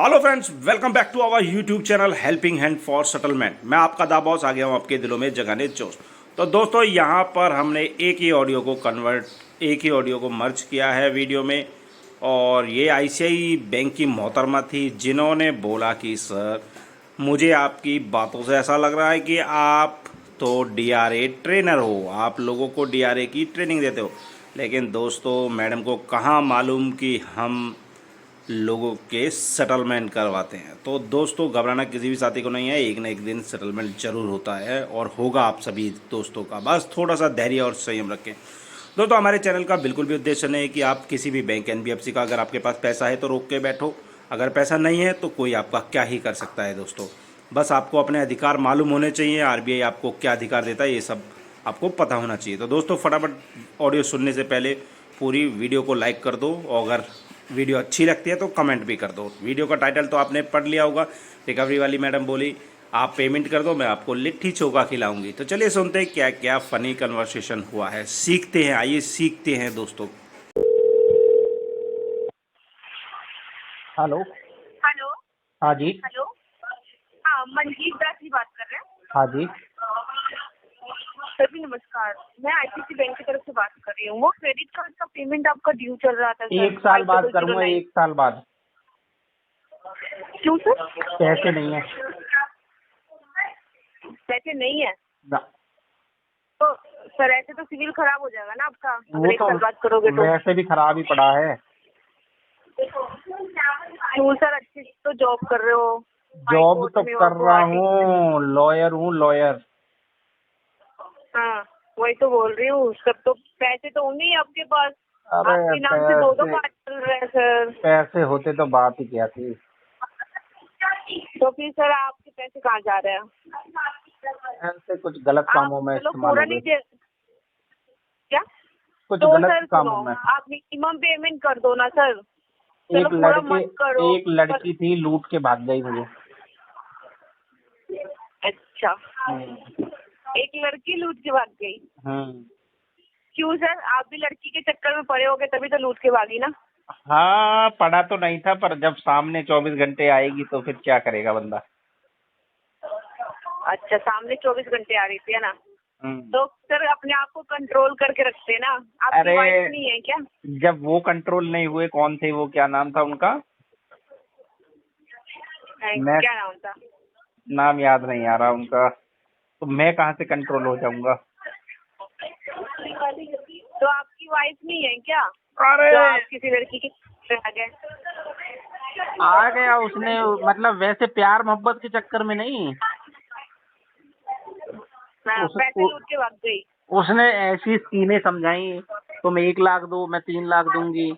Hello friends, welcome back to our YouTube channel helping hand for settlement. मैं आपका दा boss आ गया हूँ आपके दिलों में जगाने जोश। तो दोस्तों, यहाँ पर हमने एक ही ऑडियो को मर्ज किया है वीडियो में। और ये आईसीआई बैंक की मोहतरमा थी जिन्होंने बोला कि सर, मुझे आपकी बातों से ऐसा लग रहा है कि आप तो डीआरए ट्रेनर हो, आप लोगों को डीआरए की ट्रेनिंग देते हो। लेकिन दोस्तों, मैडम को कहाँ मालूम कि हम लोगों के सेटलमेंट करवाते हैं। तो दोस्तों, घबराना किसी भी साथी को नहीं है, एक न एक दिन सेटलमेंट जरूर होता है और होगा आप सभी दोस्तों का। बस थोड़ा सा धैर्य और संयम रखें। दोस्तों, हमारे चैनल का बिल्कुल भी उद्देश्य नहीं है कि आप किसी भी बैंक एनबीएफसी का, अगर आपके पास पैसा है तो रोक के बैठो, अगर पैसा नहीं है तो कोई आपका क्या ही कर सकता है। दोस्तों, बस आपको अपने अधिकार मालूम होने चाहिए, आरबीआई आपको क्या अधिकार देता है ये सब आपको पता होना चाहिए। तो दोस्तों, फटाफट ऑडियो सुनने से पहले पूरी वीडियो को लाइक कर दो, और अगर वीडियो अच्छी लगती है तो कमेंट भी कर दो। वीडियो का टाइटल तो आपने पढ़ लिया होगा। रिकवरी वाली मैडम बोली आप पेमेंट कर दो, मैं आपको लिट्टी चोखा खिलाऊंगी। तो चलिए सुनते हैं क्या क्या फनी कन्वर्सेशन हुआ है, सीखते हैं, आइए सीखते हैं दोस्तों। हेलो। हेलो। हाँ जी। हेलो। हाँ, मनजीत दास जी बात कर रहे हैं। हाँ जी। सर जी नमस्कार, मैं आईसीआईसी बैंक की तरफ से बात कर रही हूँ। वो क्रेडिट कार्ड का पेमेंट आपका ड्यू चल रहा था सर, 1 साल बाद करूँगा, 5009। 1 साल बाद। क्यों सर? पैसे नहीं है पैसे नहीं है ना। तो सर ऐसे तो सिविल खराब हो जाएगा ना आपका, वो अगर 1 तो साल बाद करोगे तो। वैसे भी खराब ही पड़ा है। क्यों सर? अच्छी तो जॉब कर रहे हो, हाई जॉब कोर्ट तो में कर और रहा गुवाहाटी में। हूँ, लॉयर हूँ, लॉयर। हाँ, वही तो बोल रही हूँ। सब तो पैसे तो होंगे ही आपके पास। अरे आपके नाम से दो पैसे, कार्ड चल रहे हैं सर। पैसे होते तो बात ही क्या थी। तो फिर सर आपके पैसे कहाँ जा रहे हैं? ऐसे कुछ गलत आप कामों में चलो इस्तेमाल पूरा हो नहीं गए, दे क्या? कुछ तो गलत सर सुनो, कामों में। आप मिनिमम पेमेंट कर दो ना सर। चलो पूरा मत करो एक लड़की थी, लूट के भाग गई मुझे। अच्छा, हम्म। एक लड़की लूट के भाग गई? हम्म। क्यों सर? आप भी लड़की के चक्कर में पड़े होगे तभी तो लूट के भागी ना। हाँ, पढ़ा तो नहीं था, पर जब सामने 24 घंटे आएगी तो फिर क्या करेगा बंदा। अच्छा, सामने 24 घंटे आ रही थी है ना? हम्म। तो सर अपने आप को कंट्रोल करके रखते ना। आपकी अरे, वाइफ नहीं है क्या? जब वो कंट्रोल नहीं हुए, कौन थे वो, क्या नाम था उनका? मैं क्या नाम था? नाम याद नहीं आ रहा उनका। तो मैं कहाँ से कंट्रोल हो जाऊंगा। तो आपकी वाइफ नहीं है क्या अरे, जो आप किसी लड़की के चक्कर में आ गए? आ गया उसने, मतलब वैसे प्यार मोहब्बत के चक्कर में नहीं। हाँ, उस, पैसे उ, लूट के भाग गई। उसने ऐसी स्कीमें समझाई, तुम 1 लाख दो, मैं 3 लाख दूंगी।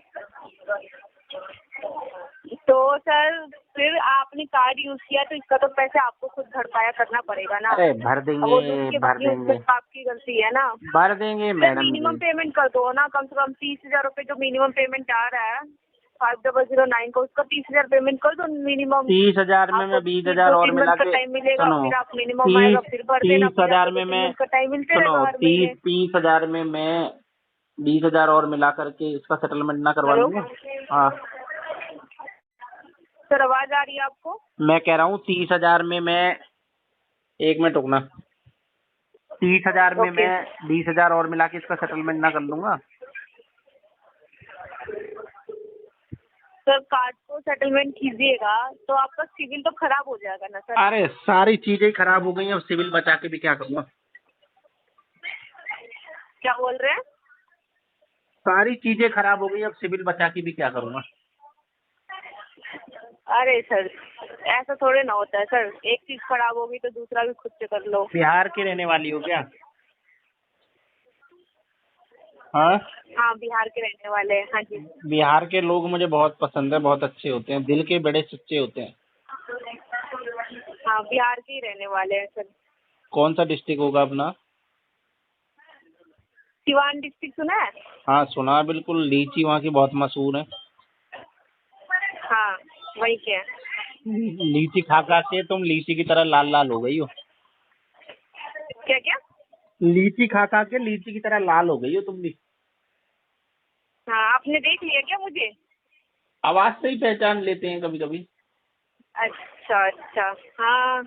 तो सर फिर आपने कार्ड यूज किया तो इसका तो पैसे आपको खुद भरपाया करना पड़ेगा ना। अरे भर अब वो लूट देंगे, के भर भागी, उसमें देंगे, तो आपकी गलती है ना। भर देंगे सर मैडम मिनिमम जी। पेमेंट कर दो ना, कम से कम 30,000 रुपये जो मिनिमम पेमेंट आ रहा है 5009 का, उसका 30,000 पेमेंट कर दो मिनिमम। 30,000 में आपको मैं 20,000 दो और तीन मिला मंथ का के, टाइम मिलेगा, सुनो, फिर आप मिनिमम आएगा तीस फिर भर देना, तीस फिर हजार आपको में 2-3 मैं, मंथ का टाइम मिलते सुनो, रहेगा हर तीस महीने। 30,000 में मैं 20,000 और मिला करके इसका सेटलमेंट ना करवा हेलो लूंगा। हाँ, सर, आवाज आ रही है आपको? मैं कह रहा हूँ 30,000 में मैं, 1 मिनट रुकना, 30,000 में ओके मैं 20,000 और मिला के इसका सेटलमेंट ना कर लूंगा। सर, कार्ड को सेटलमेंट कीजिएगा तो आपका सिविल तो खराब हो जाएगा ना सर। अरे सारी चीजें खराब हो गई, अब सिविल बचा के भी क्या करूंगा। क्या बोल रहे हैं? सारी चीजें खराब हो गई, अब सिविल बचा के भी क्या करूंगा। अरे सर, ऐसा थोड़े ना होता है सर, एक चीज खराब होगी तो दूसरा भी खुद से कर लो। बिहार की रहने वाली हो क्या? हाँ, हाँ, बिहार के रहने वाले हैं। हाँ जी। बिहार के लोग मुझे बहुत पसंद है, बहुत अच्छे होते हैं, दिल के बड़े सच्चे होते हैं। हाँ, बिहार के ही रहने वाले हैं सर। कौन सा डिस्ट्रिक्ट होगा अपना? सिवान डिस्ट्रिक्ट सुना है? हाँ सुना है, बिल्कुल। लीची वहाँ की बहुत मशहूर है। हाँ, वही के हैं। लीची खा खा के तुम लीची की तरह लाल लाल हो गई हो। क्या क्या? लीची खा खा के लीची की तरह लाल हो गई हो तुम भी। हाँ, आपने देख लिया क्या मुझे? आवाज से ही पहचान लेते हैं कभी कभी। अच्छा अच्छा। हाँ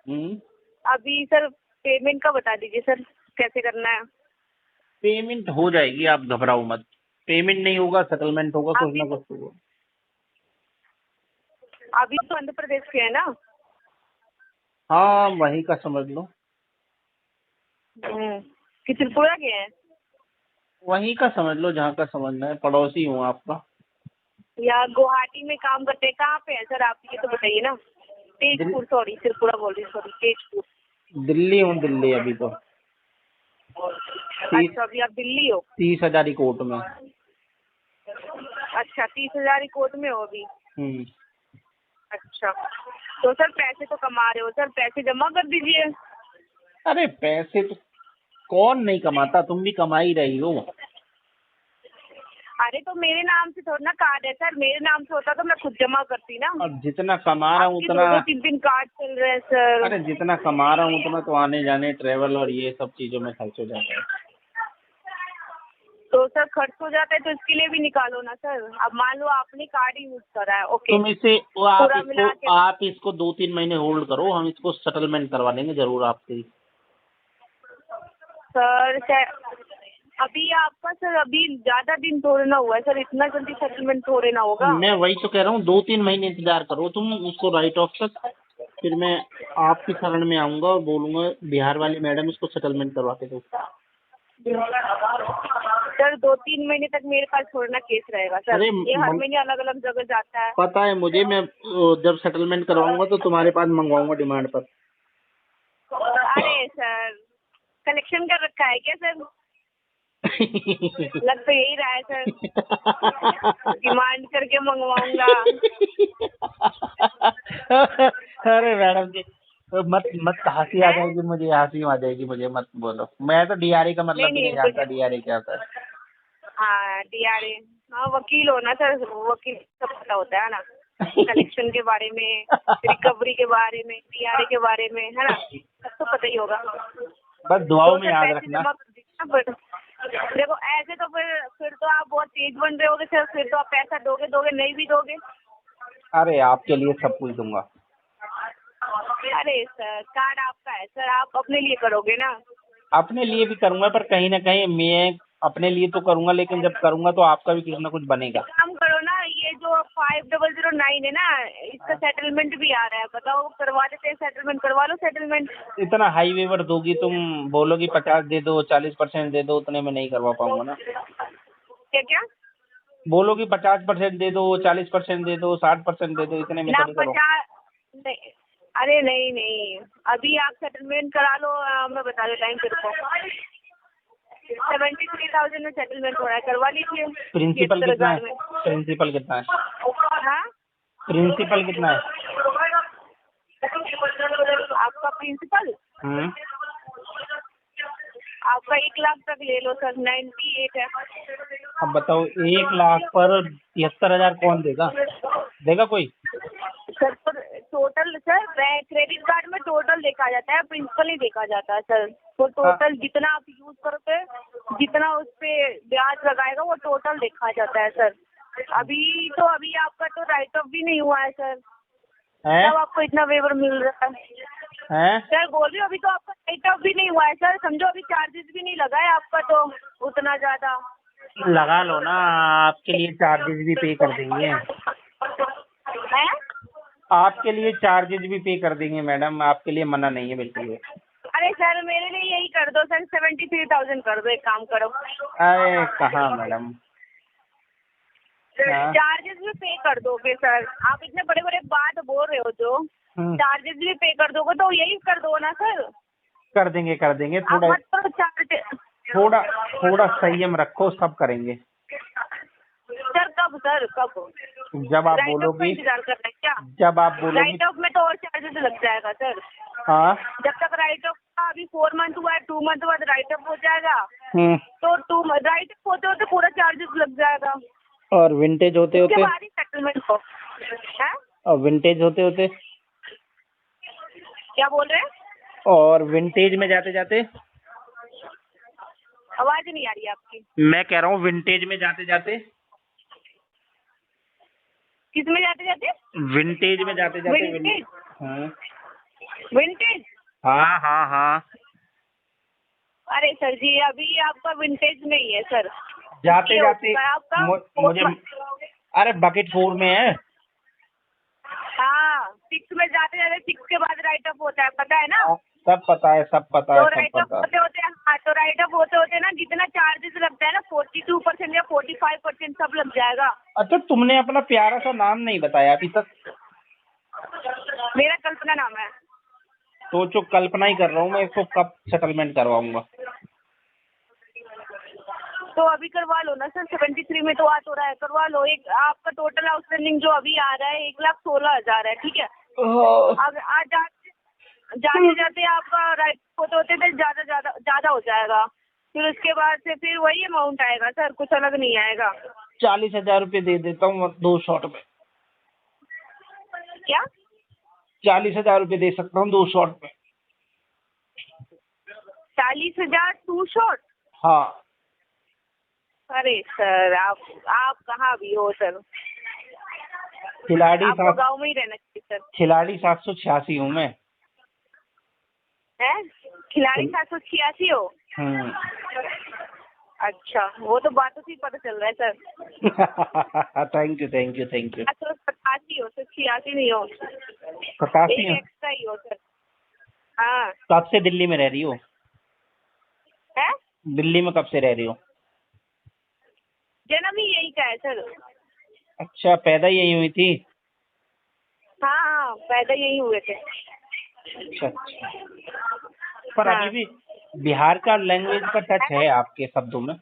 हम्म। अभी सर पेमेंट का बता दीजिए सर, कैसे करना है। पेमेंट हो जाएगी, आप घबराओ मत। पेमेंट नहीं होगा, सेटलमेंट होगा, कुछ अभी ना कुछ होगा। अभी तो आंध्र प्रदेश के है ना। हाँ, वहीं का समझ लो। कि त्रिपुरा के हैं वहीं का समझ लो, जहाँ का समझना है, पड़ोसी हूँ आपका। या गुवाहाटी में काम करते हैं? कहाँ पे है सर आप, ये तो बताइए ना। दिल, तेजपुर, सॉरी त्रिपुरा बोल रही, सॉरी तेजपुर। दिल्ली हूँ, दिल्ली अभी तो। अच्छा अभी आप दिल्ली हो। 30,000 कोर्ट में। अच्छा 30,000 कोर्ट में हो अभी। हम्म। अच्छा तो सर पैसे तो कमा रहे हो सर, पैसे जमा कर दीजिए। अरे पैसे तो कौन नहीं कमाता, तुम भी कमा ही रही हो। अरे तो मेरे नाम से थोड़ा ना कार्ड है सर, मेरे नाम से होता तो मैं खुद जमा करती ना। और जितना कमा रहा हूँ आपके उतना, 2-2 3 कार्ड चल रहे हैं सर। अरे जितना कमा रहा हूँ उतना तो आने जाने, ट्रेवल और ये सब चीजों में खर्च हो जाता है। तो सर खर्च हो जाता है तो इसके लिए भी निकालो ना सर। अब मान लो आपने कार्ड ही यूज करा है, ओके। तुम इसे पूरा मिला के आप इसको 2-3 महीने होल्ड करो, हम इसको सेटलमेंट करवा देंगे जरूर आपसे। सर अभी आपका सर अभी ज्यादा दिन थोड़े ना हुआ है सर, इतना जल्दी सेटलमेंट थोड़े ना होगा। मैं वही तो कह रहा हूँ, 2-3 महीने इंतजार करो तुम उसको राइट ऑफ तक। फिर मैं आपकी शरण में आऊंगा और बोलूंगा बिहार वाली मैडम इसको सेटलमेंट करवा के दो। सर 2-3 महीने तक मेरे पास थोड़ा ना केस रहेगा सर, अरे ये हर महीने अलग अलग जगह जाता है। पता है मुझे, मैं जब सेटलमेंट करवाऊंगा तो तुम्हारे पास मंगवाऊंगा डिमांड पर। अरे सर कलेक्शन कर रखा है क्या सर? लग तो यही रहा है सर, डिमांड करके मंगवाऊंगा। अरे मैडम जी, तो मत मत हंसी आ जाएगी मुझे, हंसी आ जाएगी मुझे, मत बोलो। मैं तो डीआरए का मतलब भी नहीं नहीं जानता, डीआरए क्या होता है। हाँ डीआरए, हाँ वकील हो ना सर, वकील सब पता होता है ना, कलेक्शन के बारे में, रिकवरी के बारे में, डीआरए के बारे में, है ना, सब तो पता ही होगा। बस दुआओं तो में सर याद पैसे रखना। जमा कर दीजिए ना। देखो ऐसे तो फिर तो आप बहुत तेज बन रहे होगे सर, फिर तो आप पैसा दोगे नहीं भी दोगे। अरे आपके लिए सब कुछ दूंगा। अरे सर कार्ड आपका है सर, आप अपने लिए करोगे ना। अपने लिए भी करूंगा, पर कहीं ना कहीं मैं अपने लिए तो करूंगा, लेकिन जब करूंगा तो आपका भी कुछ ना कुछ बनेगा। एक काम करो ना, ये जो 5009 है ना, इसका सेटलमेंट भी आ रहा है, बताओ करवा देते हैं सेटलमेंट, करवा लो सेटलमेंट। इतना हाई वेवर दोगी तुम, बोलोगी 50 दे दो, 40% दे दो, उतने में नहीं करवा पाऊंगा ना। क्या क्या बोलोगी 50% दे दो, 40% दे दो, 60% दे दो, इतने में ना थोड़ी करो। 50 नहीं, अरे नहीं नहीं, अभी आप सेटलमेंट करा लो, मैं बता देता हूँ तेरे को। 73,000 में सेटलमेंट हो रहा है, करवा लीजिए। प्रिंसिपल कितना है? 73,000 में। प्रिंसिपल कितना है? हाँ प्रिंसिपल कितना है? आपका प्रिंसिपल हम्म। आपका 1 लाख तक ले लो सर, 98 है। अब बताओ, 1 लाख पर 73,000 कौन देगा? देगा कोई? सर पर टोटल सर, क्रेडिट कार्ड में टोटल देखा जाता है, प्रिंसिपल नहीं देखा जाता है सर। वो टोटल जितना आप यूज करोगे, जितना उस पे ब्याज लगाएगा, वो टोटल देखा जाता है सर। अभी आपका तो राइट ऑफ भी नहीं हुआ है सर, हैं? तब आपको इतना वेवर मिल रहा है। हैं? सर बोल रही हूँ अभी तो आपका राइट ऑफ भी नहीं हुआ है सर, समझो अभी चार्जेस भी नहीं लगा है आपका तो उतना ज्यादा। लगा लो ना, आपके लिए चार्जेस भी पे कर देंगे। है आपके लिए चार्जेस भी पे कर देंगे मैडम, आपके लिए मना नहीं है बिल्कुल भी। अरे सर मेरे लिए यही कर दो सर, 73,000 कर दो, एक काम करो। अरे कहाँ मैडम। हाँ। चार्जेस भी पे कर दोगे सर, आप इतने बड़े बड़े बात बोल रहे हो, जो चार्जेस भी पे कर दोगे तो यही कर दो ना सर। कर देंगे कर देंगे, आप थोड़ा मत करो चार्ज। थोड़ा थोड़ा संयम रखो, सब करेंगे। सर कब सर कब? जब आप राइट ऑफ का बोलोगी, इंतजार कर रहे हैं क्या? जब आप बोलोगी। राइट ऑफ में तो और चार्जेस लग जाएगा सर। हाँ। जब तक राइट ऑफ का अभी 4 मंथ हुआ है, 2 मंथ बाद राइट ऑफ हो जाएगा, हम्म। तो राइट ऑफ होते होते पूरा चार्जेस लग जाएगा। और विंटेज होते उसके होते? बाद ही सेटलमेंट हो है। और विंटेज होते होते? क्या बोल रहे हैं? और विंटेज में जाते जाते? आवाज नहीं आ रही है आपकी। मैं कह रहा हूँ विंटेज में जाते जाते। किस में जाते जाते? विंटेज में जाते जाते विंटेज? हाँ विंटेज? हाँ हाँ हाँ अरे सर जी, अभी आपका विंटेज नहीं है सर। जाते ये जाते होता है आपका मुझे अरे बकेट 4 में है। हाँ, 6 में जाते जाते 6 के बाद राइट अप होता है, पता है ना? सब पता है सब पता तो है सब राइट अप पता है। होते होते, हाँ, तो राइट अप होते होते ना जितना चार्जेस लगता है ना 42% या 45% सब लग जाएगा। अच्छा तुमने अपना प्यारा सा नाम नहीं बताया अभी तक। मेरा कल्पना नाम है। सोचो कल्पना ही कर रहा हूँ मैं, इसको कब सेटलमेंट करवाऊंगा। तो अभी करवा लो ना सर, 73 में तो आ तो रहा है, करवा लो। एक आपका टोटल आउटस्टैंडिंग जो अभी आ रहा है 1,16,000 है, ठीक है? अब आज जाते जाते आपका राइट होते होते तो ज्यादा हो जाएगा। फिर उसके बाद से फिर वही अमाउंट आएगा सर, कुछ अलग नहीं आएगा। 40,000 रुपये दे देता हूँ 2 शॉट में। क्या? 40,000 रुपये दे सकता हूँ 2 शॉट में। 40,000 2 शॉट? हाँ अरे सर, आप कहाँ भी हो सर? खिलाड़ी आपको गाँव में ही रहना चाहिए सर। खिलाड़ी 786 हूँ मैं। है खिलाड़ी 786 हो? अच्छा, वो तो बातों से ही पता चल रहा है sir. Thank you thank you thank you. 87 हो सर, 86 नहीं हो। 87 एक एक्स्ट्रा ही हो सर। हाँ। कब से दिल्ली में रह रही हो? है? दिल्ली में कब से रह रही हो? जन्म ही यही का है सर। अच्छा पैदा यही हुई थी? हाँ हाँ, पैदा यही हुए थे। अच्छा अच्छा। पर हाँ। अभी भी बिहार का लैंग्वेज का टच है आपके शब्दों में?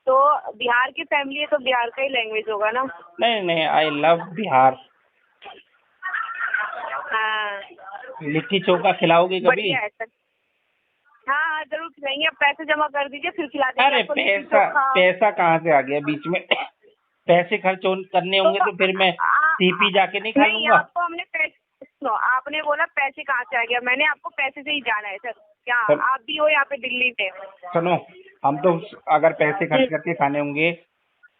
तो बिहार की फैमिली है तो बिहार का ही लैंग्वेज होगा ना। नहीं नहीं, आई लव बिहार। हाँ, लिट्टी चोखा खिलाओगे कभी? बढ़िया है सर। हाँ हाँ, जरूर खिलाएंगे। आप पैसे जमा कर दीजिए, फिर खिला देंगे अरे आपको लिट्टी पैसा चोखा। पैसा कहाँ से आ गया बीच में? पैसे खर्च करने होंगे तो फिर मैं सीपी जाके नहीं खा नहीं, लूंगा। आपको हमने पैसे, सुनो, आपने बोला पैसे कहाँ से आ गया, मैंने आपको पैसे से ही जाना है सर। क्या आप भी हो यहाँ पे दिल्ली में? सुनो, हम तो अगर पैसे खर्च करके खाने होंगे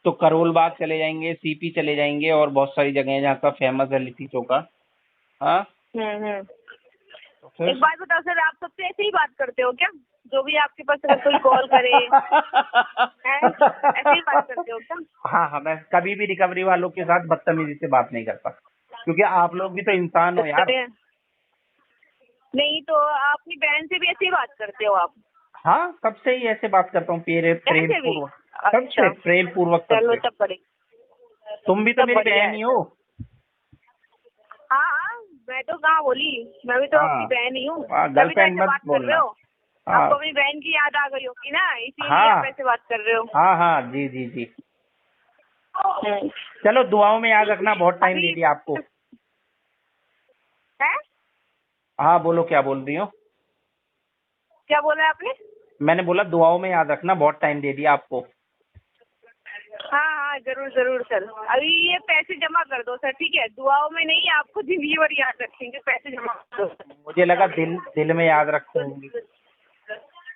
तो करोल बाग चले जाएंगे, सीपी चले जाएंगे और बहुत सारी जगह है जहाँ का फेमस है लिट्टी चोखा। हाँ तो फिर एक बात बताओ सर, आप सबसे ऐसे ही बात करते हो क्या? जो भी आपके पास अगर कोई कॉल करे हैं, ऐसे ही बात करते हो क्या? हाँ हाँ, मैं कभी भी रिकवरी वालों के साथ बदतमीजी से बात नहीं करता, क्योंकि आप लोग भी तो इंसान हो यार। नहीं तो अपनी बहन से भी ऐसे ही बात करते हो आप? हाँ, सबसे ही ऐसे बात करता हूँ, प्रेम पूर्वक। सबसे प्रेम पूर्वक। चलो तब बड़े। तुम भी तो मेरी बहन ही हो। हाँ हाँ, मैं तो कहाँ बोली, मैं भी तो आपकी बहन ही हूँ। गर्लफ्रेंड मत बात कर बोलना। रहे हो। आपको अपनी बहन की याद आ गई होगी ना, इसीलिए हाँ। आप ऐसे बात कर रहे हो। हाँ हाँ जी जी जी। चलो दुआओं में याद रखना, बहुत टाइम दे दिया आपको। है? हाँ बोलो, क्या बोल रही हो? क्या बोला आपने? मैंने बोला दुआओं में याद रखना, बहुत टाइम दे दिया आपको। हाँ हाँ, जरूर जरूर सर। अभी ये पैसे जमा कर दो सर, ठीक है? दुआओं में नहीं, आपको जिंदगी भर याद रखेंगे। पैसे जमा कर दो। मुझे लगा दिल में याद रखूंगी।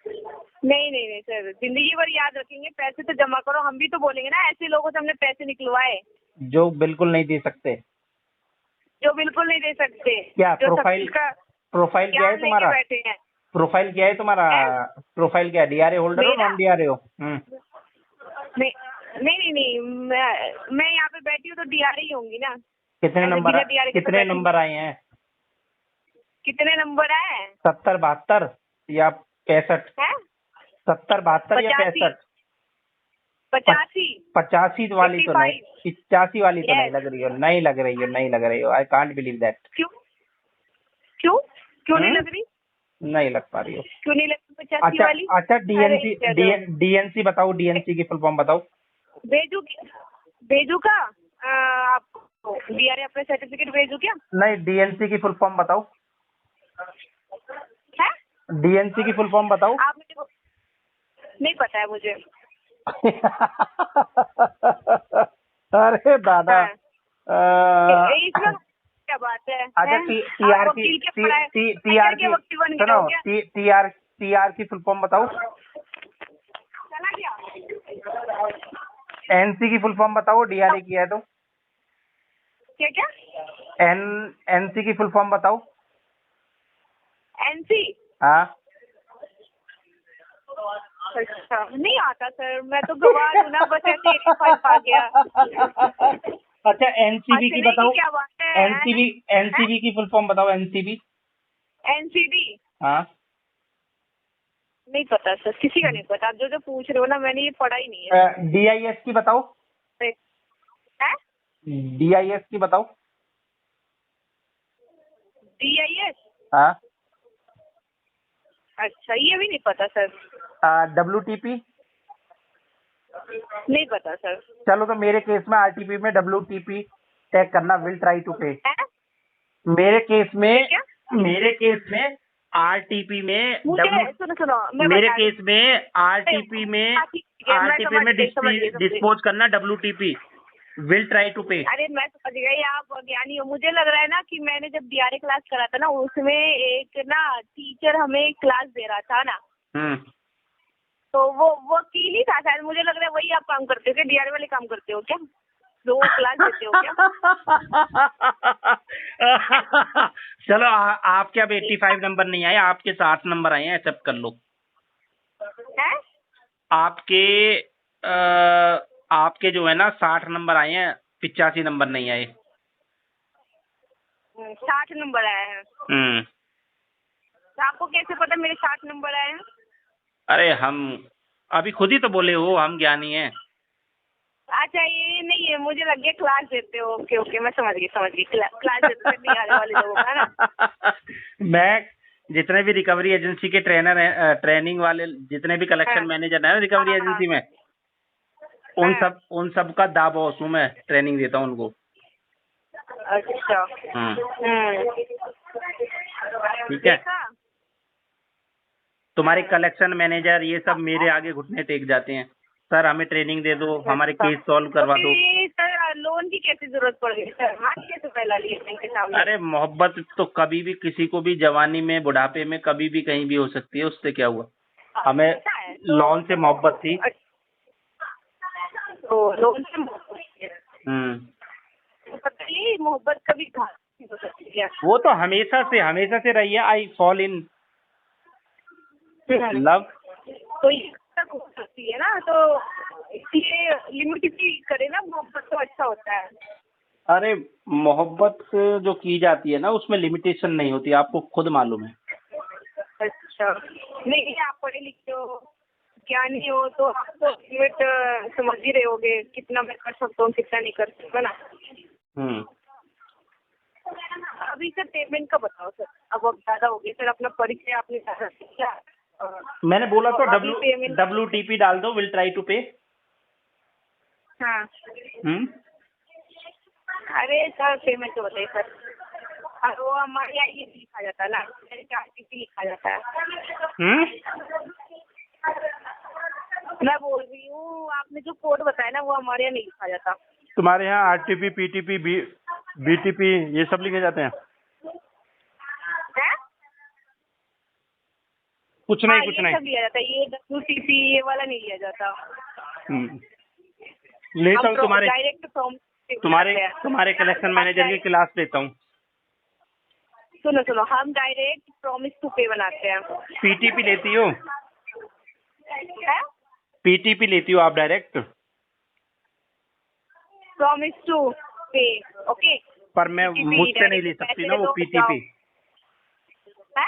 नहीं नहीं नहीं सर, जिंदगी भर याद रखेंगे। पैसे तो जमा करो, हम भी तो बोलेंगे ना ऐसे लोगों से हमने पैसे निकलवाए। जो बिल्कुल नहीं दे सकते। जो बिल्कुल नहीं दे सकते। क्या जो प्रोफाइल क्या है तुम्हारा? बैठे हैं। प्रोफाइल क्या है तुम्हारा? प्रोफाइल क्या है? डीआरए होल्डर हो, नॉन डीआरए हो? नहीं नहीं नहीं, मैं यहाँ पे बैठी हूँ तो डीआरए ही होंगी ना। कितने नंबर आए हैं? कितने नंबर आए? 70 72 या 65? 70 72 या 65? 85 वाली तो नहीं, 85 वाली तो नहीं लग रही हो। नहीं लग रही हो। I can't believe that. क्यों नहीं लग रही? नहीं लग पा रही हो। क्यों नहीं लग रही 85 वाली? अच्छा डीएनसी बताओ, डीएनसी की फुल फॉर्म बताओ। भेजू का आपको डीआरए अपने सर्टिफिकेट भेजू क्या? नहीं, डीएनसी की फुल फॉर्म बताओ। है? डीएनसी की फुल फॉर्म बताओ। आप मुझे नहीं पता है मुझे। अरे दादा। इसमें क्या बात है? अच्छा टीआर की फुल फॉर्म बताओ। चला गया। एनसी की फुल फॉर्म बताओ, डीआरए किया है तो। क्या क्या? एनसी की फुल फॉर्म बताओ। एनसी? हाँ। अच्छा, नहीं आता सर, मैं तो गवार हूँ ना, बस ऐसे 85 आ गया। अच्छा एनसीबी की हंसने बताओ। क्या बात है? एनसीबी की फुल फॉर्म बताओ। एनसीबी। एनसीडी? हाँ। नहीं पता सर, किसी का नहीं पता। आप जो जो पूछ रहे हो ना, मैंने ये पढ़ा ही नहीं है। डीआईएस की बताओ। है? डीआईएस की बताओ। DIS? हाँ। अच्छा, ये भी नहीं पता सर। डब्ल्यूटीपी। नहीं पता सर। चलो तो मेरे केस में आरटीपी में डब्ल्यूटीपी टैग करना, विल ट्राई टू पे। है? मेरे केस में क्या? आरटीपी में मुझे सुनो सुनो, मैं मेरे बता रही केस में आरटीपी में हाँ, ठीक है, मैं समझ गई, समझ गई। डिस्पोज करना डब्ल्यूटीपी, विल ट्राई टू पे। अरे मैं समझ गई, आप ज्ञानी हो। मुझे लग रहा है ना कि मैंने जब DRA क्लास करा था ना, उसमें एक ना टीचर हमें क्लास दे रहा था ना, तो वो वकील ही था शायद। मुझे लग रहा है वही आप काम करते हो क्या? DRA वाले काम करते हो क्या, जो वो क्लास देते हो क्या? चलो आपके अब 85 नंबर नहीं आए, आपके 60 नंबर आए हैं, एक्सेप्ट कर लो। है? आपके आपके जो है ना 60 नंबर आए हैं, 85 नंबर नहीं आए। 60 नंबर आए हैं? तो आपको कैसे पता मेरे 60 नंबर आए हैं? अरे हम अभी खुद ही तो बोले हो हम ज्ञानी हैं। अच्छा, ये नहीं है, मुझे लग गया क्लास देते हो। ओके ओके, मैं समझ गई क्लास देते हो DRA वाले लोगों का ना। मैं जितने भी रिकवरी एजेंसी के ट्रेनर हैं, ट्रेनिंग वाले जितने भी कलेक्शन हाँ। मैनेजर हैं रिकवरी हाँ, एजेंसी में, हाँ। उन सब का दा बॉस हूँ मैं, ट्रेनिंग देता हूँ उनको। अच्छा। ठीक है। देखा? तुम्हारे कलेक्शन मैनेजर ये सब मेरे आगे घुटने टेक जाते हैं, सर हमें ट्रेनिंग दे दो, हमारे अच्छा। केस सॉल्व करवा तो दो। फिर सर लोन की कैसे जरूरत पड़ गई सर? हाथ कैसे फैला लिए बैंक के सामने? अरे मोहब्बत तो कभी भी किसी को भी जवानी में बुढ़ापे में कभी भी कहीं भी हो सकती है, उससे क्या हुआ। हमें ऐसा है तो लोन से मोहब्बत थी। तो लोन से मोहब्बत है। तो बताइए, मोहब्बत कभी घात नहीं हो सकती है? वो तो हमेशा से रही है। I fall in love. तो ये तक हो सकती है ना, तो इसलिए लिमिट भी करे ना, मोहब्बत तो अच्छा होता है। अरे मोहब्बत जो की जाती है ना उसमें लिमिटेशन नहीं होती, आपको खुद मालूम है। अच्छा, नहीं आप पढ़े लिखे हो, ज्ञानी हो, तो आप तो लिमिट समझ ही रहे होगे, कितना मैं कर सकता हूँ कितना नहीं कर सकता ना। अभी सर पेमेंट का बताओ सर, अब ज्यादा हो गया सर, अपना परिचय आपने ज्यादा किया। मैंने बोला तो अभी पेमेंट। डब्ल्यूटीपी डाल दो, विल ट्राई टू पे। हाँ। अरे सर पेमेंट तो बताइए सर। और वो हमारे यहाँ ये लिखा जाता है ना, RTP लिखा जाता है। मैं बोल रही हूँ, आपने जो कोड बताया ना, वो हमारे यहाँ नहीं लिखा जाता। तुम्हारे यहाँ आरटीपी पीटीपी बीटीपी ये सब लिखे जाते हैं? है? कुछ नहीं हाँ, कुछ ये नहीं सब लिया जाता है, ये WTP ये वाला नहीं लिया जाता। लेता हूँ डायरेक्ट फ्रॉम तुम्हारे कलेक्शन मैनेजर की क्लास लेता हूँ। सुनो, हम डायरेक्ट प्रॉमिस टू पे बनाते हैं। पीटीपी लेती हो? है? पीटीपी लेती हो आप डायरेक्ट? प्रॉमिस टू पे, ओके। पर मैं मुझसे नहीं ले सकती ना वो पीटीपी। है?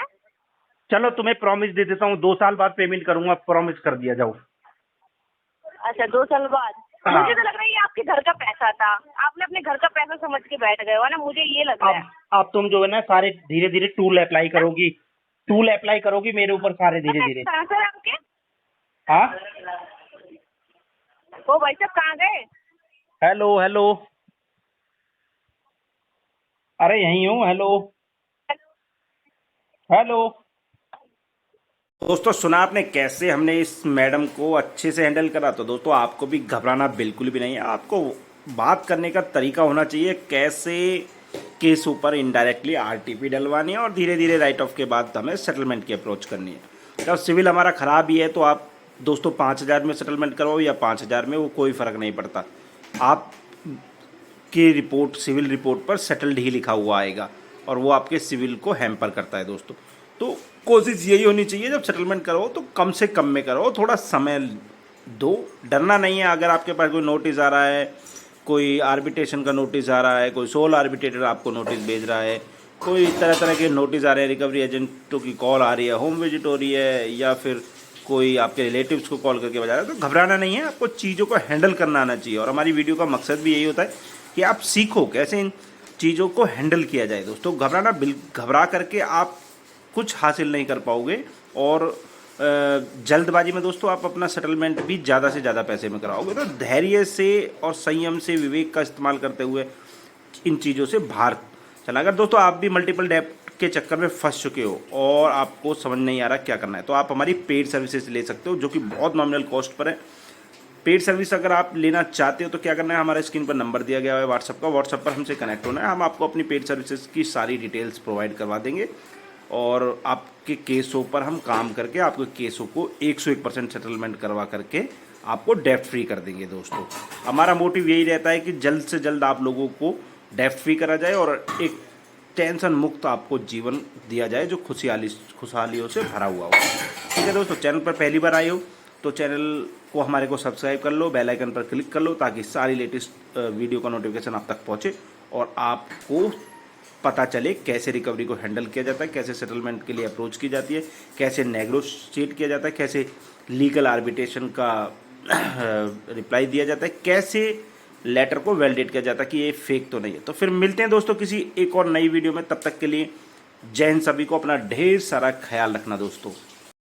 चलो तुम्हें प्रॉमिस दे देता हूँ, 2 साल बाद पेमेंट करूंगा, प्रॉमिस कर दिया, जाओ। अच्छा, 2 साल बाद? हाँ। मुझे तो लग रहा है ये आपके घर का पैसा था, आपने अपने घर का पैसा समझ के बैठ गए हो ना, मुझे ये लग रहा है। अब तुम जो है ना सारे धीरे धीरे टूल अप्लाई करोगी मेरे ऊपर सारे धीरे धीरे। कहाँ सर आपके? हाँ ओ भाई साहब कहाँ गए? हेलो अरे यहीं हूँ। हेलो दोस्तों सुना आपने कैसे हमने इस मैडम को अच्छे से हैंडल करा। तो दोस्तों आपको भी घबराना बिल्कुल भी नहीं है, आपको बात करने का तरीका होना चाहिए, कैसे केस ऊपर इनडायरेक्टली आरटीपी डलवानी है और धीरे धीरे राइट ऑफ के बाद हमें सेटलमेंट की अप्रोच करनी है। जब सिविल हमारा ख़राब ही है तो आप दोस्तों 5,000 में सेटलमेंट करवाओ या 5,000 में, वो कोई फ़र्क नहीं पड़ता। आप आपके रिपोर्ट सिविल रिपोर्ट पर सेटल्ड ही लिखा हुआ आएगा और वो आपके सिविल को हैम्पर करता है दोस्तों। तो कोशिश यही होनी चाहिए जब सेटलमेंट करो तो कम से कम में करो, थोड़ा समय दो, डरना नहीं है। अगर आपके पास कोई नोटिस आ रहा है, कोई आर्बिट्रेशन का नोटिस आ रहा है, कोई सोल आर्बिट्रेटर आपको नोटिस भेज रहा है, कोई तरह तरह के नोटिस आ रहे हैं, रिकवरी एजेंटों की कॉल आ रही है, होम विजिट हो रही है, या फिर कोई आपके रिलेटिव्स को कॉल करके बजा रहा है, तो घबराना नहीं है, आपको चीज़ों को हैंडल करना आना चाहिए। और हमारी वीडियो का मकसद भी यही होता है कि आप सीखो कैसे इन चीज़ों को हैंडल किया जाए दोस्तों। घबरा करके आप कुछ हासिल नहीं कर पाओगे और जल्दबाजी में दोस्तों आप अपना सेटलमेंट भी ज़्यादा से ज़्यादा पैसे में कराओगे। तो धैर्य से और संयम से, विवेक का इस्तेमाल करते हुए इन चीज़ों से बाहर चला। अगर दोस्तों आप भी मल्टीपल डेब्ट के चक्कर में फंस चुके हो और आपको समझ नहीं आ रहा क्या करना है, तो आप हमारी पेड सर्विसेज ले सकते हो जो कि बहुत नॉमिनल कॉस्ट पर है। पेड सर्विस अगर आप लेना चाहते हो तो क्या करना है, हमारे स्क्रीन पर नंबर दिया गया है व्हाट्सअप का, व्हाट्सअप पर हमसे कनेक्ट होना है। हम आपको अपनी पेड सर्विसेज की सारी डिटेल्स प्रोवाइड करवा देंगे और आपके केसों पर हम काम करके आपके केसों को 101% सेटलमेंट करवा करके आपको डेब्ट फ्री कर देंगे दोस्तों। हमारा मोटिव यही रहता है कि जल्द से जल्द आप लोगों को डेब्ट फ्री करा जाए और एक टेंशन मुक्त आपको जीवन दिया जाए जो खुशहालियों से भरा हुआ हो। ठीक है दोस्तों, चैनल पर पहली बार आए हो तो चैनल को हमारे को सब्सक्राइब कर लो, बेल आइकन पर क्लिक कर लो ताकि सारी लेटेस्ट वीडियो का नोटिफिकेशन आप तक पहुंचे और आपको पता चले कैसे रिकवरी को हैंडल किया जाता है, कैसे सेटलमेंट के लिए अप्रोच की जाती है, कैसे नेगोशिएट किया जाता है, कैसे लीगल आर्बिट्रेशन का रिप्लाई दिया जाता है, कैसे लेटर को वैलिडेट किया जाता है कि ये फेक तो नहीं है। तो फिर मिलते हैं दोस्तों किसी एक और नई वीडियो में, तब तक के लिए जय हिंद सभी को, अपना ढेर सारा ख्याल रखना दोस्तों।